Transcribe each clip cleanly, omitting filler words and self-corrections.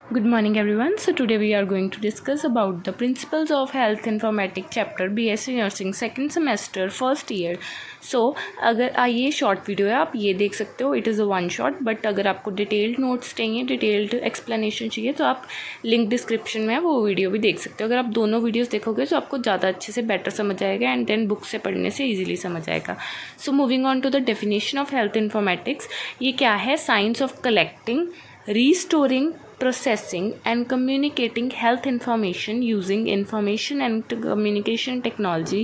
Good morning everyone. So today we are going to discuss about the principles of health informatics chapter BSc Nursing second semester first year. So अगर ये short video है, आप ये देख सकते हो. It is a one shot. But अगर आपको डिटेल्ड नोट्स चाहिए, डिटेल्ड एक्सप्लेनेशन चाहिए, तो आप लिंक डिस्क्रिप्शन में है वो वीडियो भी देख सकते हो. अगर आप दोनों वीडियोस देखोगे तो आपको ज़्यादा अच्छे से बेटर समझ आएगा एंड देन बुक से पढ़ने से ईजिली समझ आएगा. So moving on to the definition of health informatics. ये क्या है? Science of collecting, restoring, processing and communicating health information using information and communication technology,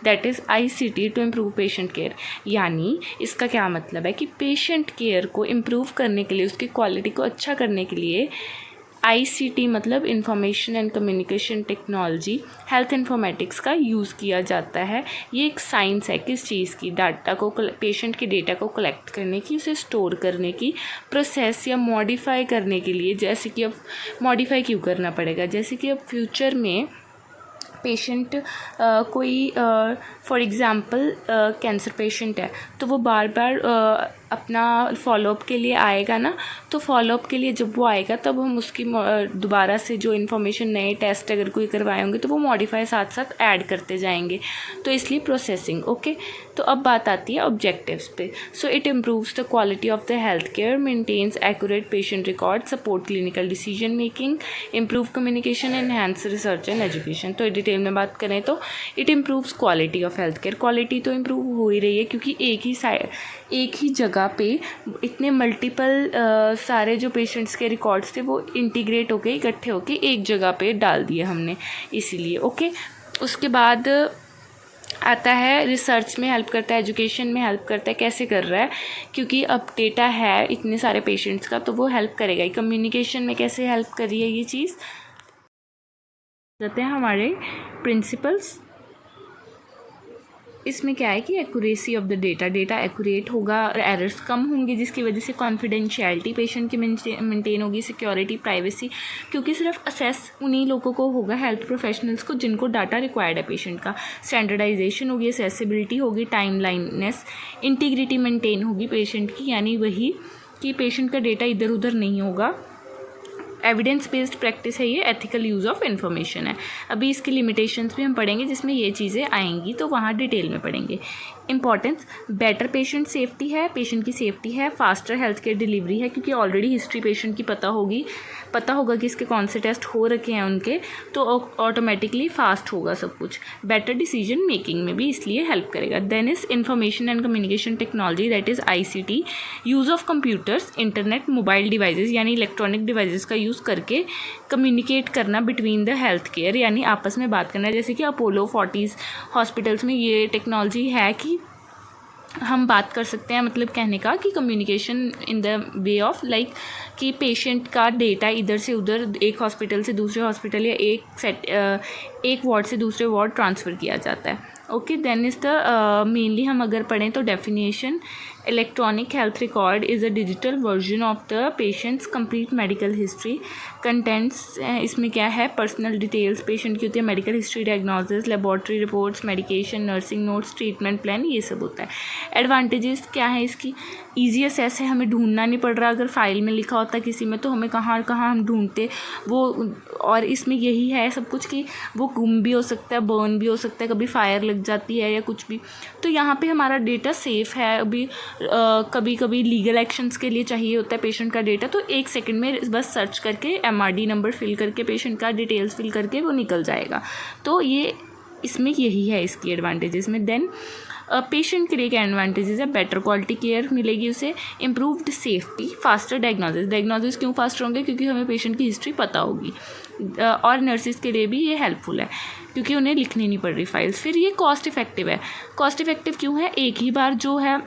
that is ICT, to improve patient care. यानी इसका क्या मतलब है कि पेशेंट केयर को इम्प्रूव करने के लिए, उसकी क्वालिटी को अच्छा करने के लिए ICT मतलब information and communication technology, health informatics का यूज़ किया जाता है. ये एक साइंस है किस चीज़ की? डाटा को, पेशेंट के डेटा को कलेक्ट करने की, उसे स्टोर करने की, प्रोसेस या मॉडिफाई करने के लिए. जैसे कि अब मॉडिफाई क्यों करना पड़ेगा? जैसे कि अब फ्यूचर में पेशेंट कोई फॉर एग्ज़ाम्पल कैंसर पेशेंट है, तो वो बार बार अपना फॉलोअप के लिए आएगा ना. तो फॉलोअप के लिए जब वो आएगा तब हम उसकी दोबारा से जो इन्फॉर्मेशन, नए टेस्ट अगर कोई करवाए होंगे तो वो मॉडिफाई साथ साथ ऐड करते जाएंगे. तो इसलिए प्रोसेसिंग. ओके, तो अब बात आती है ऑब्जेक्टिव्स पे. So it improves the quality of the health care, maintains accurate patient record, support clinical decision making, improve communication, enhance research and education. तो डिटेल में बात करें तो it improves quality of health care. Quality तो improve हो ही रही है क्योंकि एक ही जगह पे इतने मल्टीपल सारे जो पेशेंट्स के रिकॉर्ड्स थे वो इंटीग्रेट होके, इकट्ठे होके एक जगह पे डाल दिए हमने, इसीलिए. ओके, उसके बाद आता है रिसर्च में हेल्प करता है, एजुकेशन में हेल्प करता है. कैसे कर रहा है? क्योंकि अब डेटा है इतने सारे पेशेंट्स का तो वो हेल्प करेगा ही. कम्युनिकेशन में कैसे हेल्प कर रही है ये चीज़? जाते हैं हमारे प्रिंसिपल्स. इसमें क्या है कि accuracy of the data accurate होगा, एरर्स कम होंगे जिसकी वजह से कॉन्फिडेंशियलिटी पेशेंट की मेंटेन होगी, सिक्योरिटी, प्राइवेसी. क्योंकि सिर्फ असेस उन्हीं लोगों को होगा, हेल्थ प्रोफेशनल्स को, जिनको डाटा रिक्वायर्ड है पेशेंट का. स्टैंडर्डाइजेशन होगी, एक्सेसिबिलिटी होगी, टाइमलाइननेस, इंटीग्रिटी मेंटेन होगी पेशेंट की. यानी वही कि पेशेंट का डेटा इधर उधर नहीं होगा. एविडेंस बेस्ड प्रैक्टिस है ये. एथिकल यूज़ ऑफ इन्फॉर्मेशन है. अभी इसकी लिमिटेशंस भी हम पढ़ेंगे जिसमें ये चीज़ें आएंगी, तो वहाँ डिटेल में पढ़ेंगे. इंपॉर्टेंस, बेटर पेशेंट सेफ्टी है, पेशेंट की सेफ्टी है. फास्टर हेल्थ केयर डिलीवरी है क्योंकि ऑलरेडी हिस्ट्री पेशेंट की पता होगा कि इसके कौन से टेस्ट हो रखे हैं उनके, तो ऑटोमेटिकली फास्ट होगा सब कुछ. बेटर डिसीजन मेकिंग में भी इसलिए हेल्प करेगा. Then is information and communication technology, that is ICT, use of computers, internet, mobile devices यानी इलेक्ट्रॉनिक डिवाइसेस का यूज़ करके कम्युनिकेट करना बिटवीन द हेल्थ केयर, यानी आपस में बात करना. जैसे कि अपोलो 40 हॉस्पिटल्स में ये टेक्नोलॉजी है कि हम बात कर सकते हैं, मतलब कहने का कि communication in the way of like कि पेशेंट का डेटा इधर से उधर, एक हॉस्पिटल से दूसरे हॉस्पिटल या एक वार्ड से दूसरे वार्ड ट्रांसफ़र किया जाता है. Okay, then is the mainly हम अगर पढ़ें तो definition, electronic health record is a digital version of the patient's complete medical history. Contents इसमें क्या है? पर्सनल डिटेल्स पेशेंट की होती है, medical history, diagnosis, laboratory reports, medication, nursing notes, treatment plan, ये सब होता है. एडवांटेजेस क्या है इसकी? ईजी असेस है, हमें ढूंढना नहीं पड़ रहा. अगर फाइल में लिखा होता किसी में तो हमें कहाँ हम ढूंढते वो. और इसमें यही है सब कुछ कि वो गुम भी हो सकता है, बर्न भी हो सकता है, कभी फायर लग जाती है या कुछ भी. तो यहाँ पे हमारा डेटा सेफ़ है. अभी कभी कभी लीगल एक्शंस के लिए चाहिए होता है पेशेंट का डेटा, तो 1 सेकंड में बस सर्च करके MRD नंबर फिल करके पेशेंट का डिटेल्स फिल करके वो निकल जाएगा. तो ये इसमें यही है इसकी एडवांटेजेस में. देन पेशेंट के लिए क्या एडवांटेजेस है? बेटर क्वालिटी केयर मिलेगी उसे, इम्प्रूव्ड सेफ्टी, फास्टर डायग्नोसिस क्यों फास्टर होंगे? क्योंकि हमें पेशेंट की हिस्ट्री पता होगी. और नर्सिस के लिए भी ये हेल्पफुल है क्योंकि उन्हें लिखनी नहीं पड़ रही फाइल्स. फिर ये कॉस्ट इफेक्टिव है. कॉस्ट इफेक्टिव क्यों है? एक ही बार जो है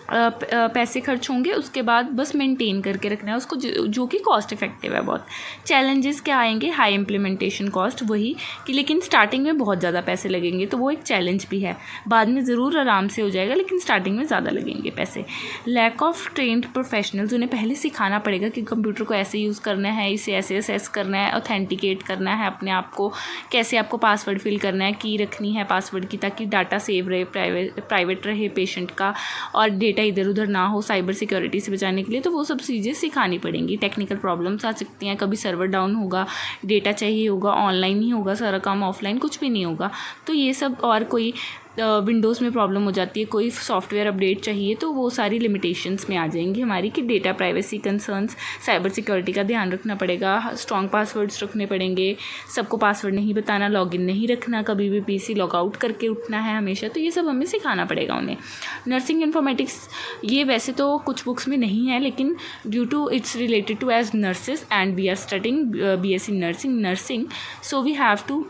पैसे खर्च होंगे, उसके बाद बस मेंटेन करके रखना है उसको, जो कि कॉस्ट इफेक्टिव है बहुत. चैलेंजेस क्या आएंगे? हाई इम्प्लीमेंटेशन कॉस्ट, वही कि लेकिन स्टार्टिंग में बहुत ज़्यादा पैसे लगेंगे, तो वो एक चैलेंज भी है. बाद में ज़रूर आराम से हो जाएगा लेकिन स्टार्टिंग में ज़्यादा लगेंगे पैसे. लैक ऑफ ट्रेंड प्रोफेशनल्स, उन्हें पहले सिखाना पड़ेगा कि कंप्यूटर को ऐसे यूज़ करना है, इसे ऐसे असेस करना है, ऑथेंटिकेट करना है अपने आप को, कैसे आपको पासवर्ड फिल करना है, की रखनी है पासवर्ड की ताकि डाटा सेव रहे, प्राइवेट रहे पेशेंट का, और डेटा डेटा इधर उधर ना हो साइबर सिक्योरिटी से बचाने के लिए, तो वो सब चीज़ें सिखानी पड़ेंगी। टेक्निकल प्रॉब्लम्स आ सकती हैं, कभी सर्वर डाउन होगा, डेटा चाहिए होगा, ऑनलाइन ही होगा सारा काम, ऑफलाइन कुछ भी नहीं होगा, तो ये सब, और कोई विंडोज़ में प्रॉब्लम हो जाती है, कोई सॉफ्टवेयर अपडेट चाहिए, तो वो सारी लिमिटेशंस में आ जाएंगी हमारी कि data privacy concerns, cyber security का ध्यान रखना पड़ेगा, स्ट्रॉन्ग पासवर्ड्स रखने पड़ेंगे, सबको पासवर्ड नहीं बताना, लॉगिन नहीं रखना, कभी भी पीसी लॉग आउट करके उठना है हमेशा, तो ये सब हमें सिखाना पड़ेगा उन्हें। नर्सिंग इन्फॉर्मेटिक्स ये वैसे तो कुछ बुक्स में नहीं है, लेकिन due to it's related to age nurses and we are studying BSc nursing, so we have to,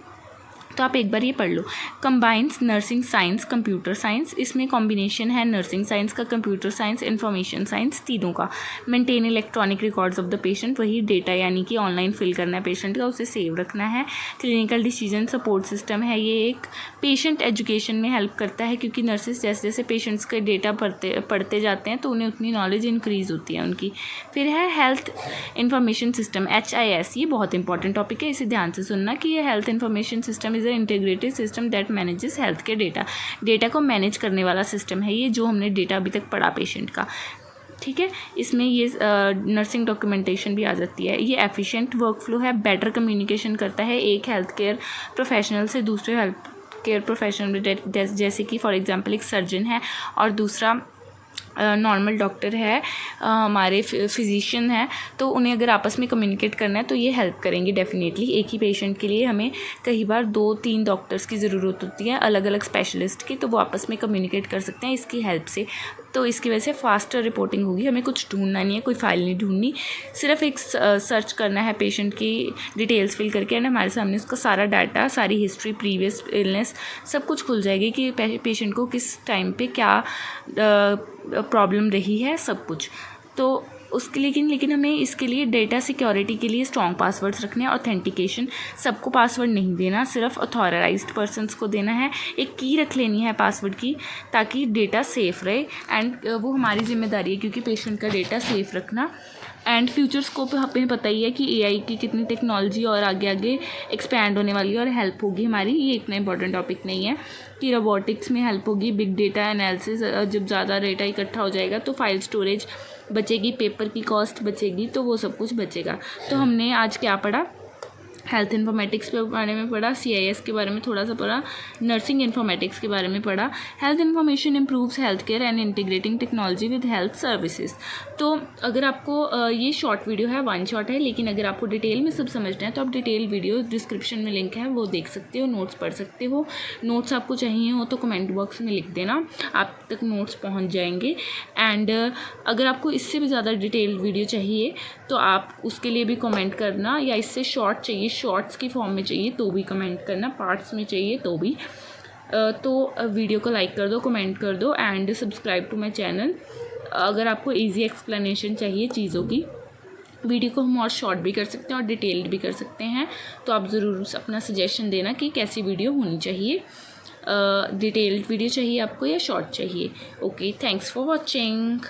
तो आप एक बार ये पढ़ लो। Combines nursing science computer science, इसमें कॉम्बिनेशन है नर्सिंग साइंस का, कंप्यूटर साइंस, इन्फॉर्मेशन साइंस, तीनों का। Maintain electronic records of the patient, वही डेटा यानी कि ऑनलाइन फिल करना है पेशेंट का, उसे सेव रखना है। क्लिनिकल डिसीजन सपोर्ट सिस्टम है, ये एक पेशेंट एजुकेशन में हेल्प करता है, क्योंकि नर्सेज जैसे जैसे पेशेंट्स के डेटा पढ़ते जाते हैं तो उन्हें उतनी नॉलेज इंक्रीज़ होती है उनकी। फिर है हेल्थ इंफॉर्मेशन सिस्टम, HIS, ये बहुत इंपॉर्टेंट टॉपिक है, इसे ध्यान से सुनना कि ये health information system is integrated system that manages health के डेटा को मैनेज करने वाला सिस्टम है ये, जो हमने डेटा अभी तक पढ़ा पेशेंट का, ठीक है। इसमें ये नर्सिंग डॉक्यूमेंटेशन भी आ जाती है। ये एफिशिएंट वर्कफ्लो है, बेटर कम्युनिकेशन करता है एक हेल्थ केयर प्रोफेशनल से दूसरे हेल्थ केयर प्रोफेशनल, जैसे कि फॉर एग्जांपल एक सर्जन है और दूसरा नॉर्मल डॉक्टर है, हमारे फिजिशियन है, तो उन्हें अगर आपस में कम्युनिकेट करना है तो ये हेल्प करेंगे डेफिनेटली। एक ही पेशेंट के लिए हमें कई बार 2-3 डॉक्टर्स की ज़रूरत होती है, अलग अलग स्पेशलिस्ट की, तो वो आपस में कम्युनिकेट कर सकते हैं इसकी हेल्प से, तो इसकी वजह से फास्टर रिपोर्टिंग होगी। हमें कुछ ढूंढना नहीं है, कोई फाइल नहीं ढूंढनी, सिर्फ एक सर्च करना है पेशेंट की डिटेल्स फिल करके, एंड हमारे सामने उसका सारा डाटा, सारी हिस्ट्री, प्रीवियस इलनेस, सब कुछ खुल जाएगी कि पेशेंट को किस टाइम पे क्या प्रॉब्लम रही है, सब कुछ। तो उसके लेकिन हमें इसके लिए डेटा सिक्योरिटी के लिए स्ट्रॉन्ग पासवर्ड्स रखने हैं। ऑथेंटिकेशन, सबको पासवर्ड नहीं देना, सिर्फ ऑथोराइज्ड पर्सनस को देना है। एक की रख लेनी है पासवर्ड की, ताकि डेटा सेफ़ रहे, एंड वो हमारी जिम्मेदारी है क्योंकि पेशेंट का डेटा सेफ़ रखना। एंड फ्यूचर स्कोप हमें पता ही है कि AI की कितनी टेक्नोलॉजी और आगे आगे एक्सपैंड होने वाली है और हेल्प होगी हमारी। ये इतना इंपॉर्टेंट टॉपिक नहीं है कि रोबोटिक्स में हेल्प होगी, बिग डेटा एनालिसिस, जब ज़्यादा डेटा इकट्ठा हो जाएगा तो फाइल स्टोरेज बचेगी, पेपर की कॉस्ट बचेगी, तो वो सब कुछ बचेगा। तो हमने आज क्या पढ़ा, हेल्थ इन्फॉर्मेटिक्स के बारे में पढ़ा, CIS के बारे में थोड़ा सा पढ़ा, नर्सिंग इन्फॉर्मेटिक्स के बारे में पढ़ा। Health information improves health care and integrating technology with health services. तो अगर आपको ये शॉर्ट वीडियो है, 1 शॉट है, लेकिन अगर आपको डिटेल में सब समझना है तो आप डिटेल वीडियो डिस्क्रिप्शन में लिंक है, वो देख सकते हो, नोट्स पढ़ सकते हो। नोट्स आपको चाहिए हो तो कमेंट बॉक्स में लिख देना, आप तक नोट्स पहुँच जाएंगे। एंड अगर आपको इससे भी ज़्यादा डिटेल वीडियो चाहिए तो आप उसके लिए भी कमेंट करना, या इससे शॉर्ट चाहिए, शॉर्ट्स की फॉर्म में चाहिए तो भी कमेंट करना, पार्ट्स में चाहिए तो भी। तो वीडियो को लाइक कर दो, कमेंट कर दो, and subscribe to my channel. अगर आपको इजी एक्सप्लेनेशन चाहिए चीज़ों की, वीडियो को हम और शॉर्ट भी कर सकते हैं और डिटेल्ड भी कर सकते हैं, तो आप ज़रूर अपना सजेशन देना कि कैसी वीडियो होनी चाहिए, डिटेल्ड वीडियो चाहिए आपको या शॉर्ट चाहिए। Okay, thanks for watching.